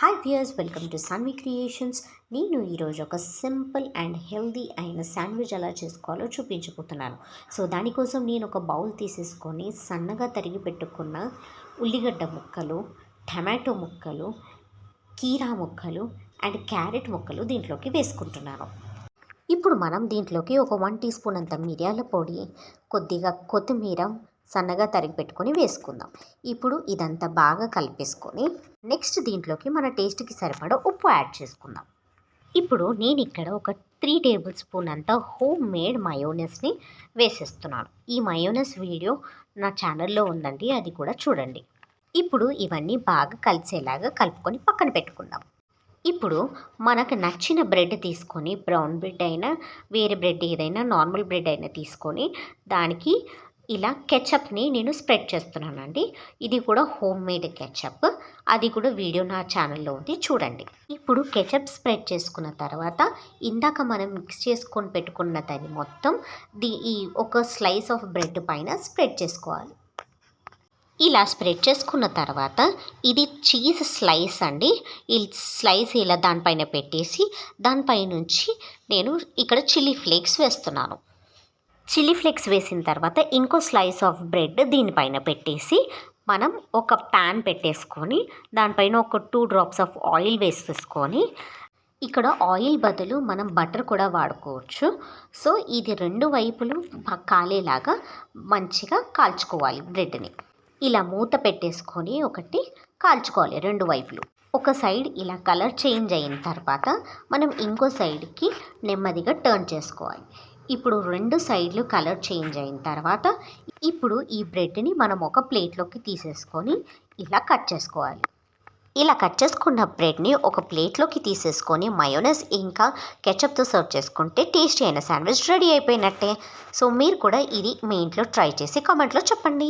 Hi viewers, welcome to Sanvi creations. నేను ఈరోజు ఒక సింపుల్ అండ్ హెల్దీ అయిన శాండ్విచ్ ఎలా చేసుకోవాలో చూపించబోతున్నాను. సో దానికోసం నేను ఒక బౌల్ తీసేసుకొని సన్నగా తరిగి పెట్టుకున్న ఉల్లిగడ్డ ముక్కలు, టమాటో ముక్కలు, కీరా ముక్కలు అండ్ క్యారెట్ ముక్కలు దీంట్లోకి వేసుకుంటున్నాను. ఇప్పుడు మనం దీంట్లోకి ఒక 1 టీ స్పూన్ అంత మిరియాల పొడి, కొద్దిగా కొత్తిమీర సన్నగా తరిగి పెట్టుకొని వేసుకుందాం. ఇప్పుడు ఇదంతా బాగా కలిపేసుకొని నెక్స్ట్ దీంట్లోకి మన టేస్ట్కి సరిపడా ఉప్పు యాడ్ చేసుకుందాం. ఇప్పుడు నేను ఇక్కడ ఒక 3 టేబుల్ స్పూన్ అంత హోమ్ మేడ్ మయోనెస్ని వేసేస్తున్నాను. ఈ మయోనెస్ వీడియో నా ఛానల్లో ఉందండి, అది కూడా చూడండి. ఇప్పుడు ఇవన్నీ బాగా కలిసేలాగా కలుపుకొని పక్కన పెట్టుకుందాం. ఇప్పుడు మనకు నచ్చిన బ్రెడ్ తీసుకొని, బ్రౌన్ బ్రెడ్ అయినా వేరే బ్రెడ్ ఏదైనా నార్మల్ బ్రెడ్ అయినా తీసుకొని దానికి ఇలా కెచప్ని నేను స్ప్రెడ్ చేస్తున్నానండి. ఇది కూడా హోమ్ మేడ్ కెచప్, అది కూడా వీడియో నా ఛానల్లో ఉంది, చూడండి. ఇప్పుడు కెచప్ స్ప్రెడ్ చేసుకున్న తర్వాత ఇందాక మనం మిక్స్ చేసుకొని పెట్టుకున్న దాన్ని మొత్తం ఈ ఒక స్లైస్ ఆఫ్ బ్రెడ్ పైన స్ప్రెడ్ చేసుకోవాలి. ఇలా స్ప్రెడ్ చేసుకున్న తర్వాత ఇది చీజ్ స్లైస్ అండి. ఈ స్లైస్ ఇలా దానిపైన పెట్టేసి దానిపై నుంచి నేను ఇక్కడ చిల్లీ ఫ్లేక్స్ వేస్తున్నాను. చిల్లీ ఫ్లేక్స్ వేసిన తర్వాత ఇంకో స్లైస్ ఆఫ్ బ్రెడ్ దీనిపైన పెట్టేసి మనం ఒక ప్యాన్ పెట్టేసుకొని దానిపైన ఒక 2 డ్రాప్స్ ఆఫ్ ఆయిల్ వేసేసుకొని, ఇక్కడ ఆయిల్ బదులు మనం బటర్ కూడా వాడుకోవచ్చు. సో ఇది 2 వైపులు కాలేలాగా మంచిగా కాల్చుకోవాలి బ్రెడ్ని. ఇలా మూత పెట్టేసుకొని ఒకటి కాల్చుకోవాలి 2 వైపులు. ఒక సైడ్ ఇలా కలర్ చేంజ్ అయిన తర్వాత మనం ఇంకో సైడ్కి నెమ్మదిగా టర్న్ చేసుకోవాలి. ఇప్పుడు 2 సైడ్లు కలర్ చేంజ్ అయిన తర్వాత ఇప్పుడు ఈ బ్రెడ్ని మనం ఒక ప్లేట్లోకి తీసేసుకొని ఇలా కట్ చేసుకోవాలి. ఇలా కట్ చేసుకున్న బ్రెడ్ని ఒక ప్లేట్లోకి తీసేసుకొని మయోనైస్ ఇంకా కెచప్తో సర్వ్ చేసుకుంటే టేస్టీ అయిన శాండ్విచ్ రెడీ అయిపోయినట్టే. సో మీరు కూడా ఇది మీ ఇంట్లో ట్రై చేసి కామెంట్లో చెప్పండి.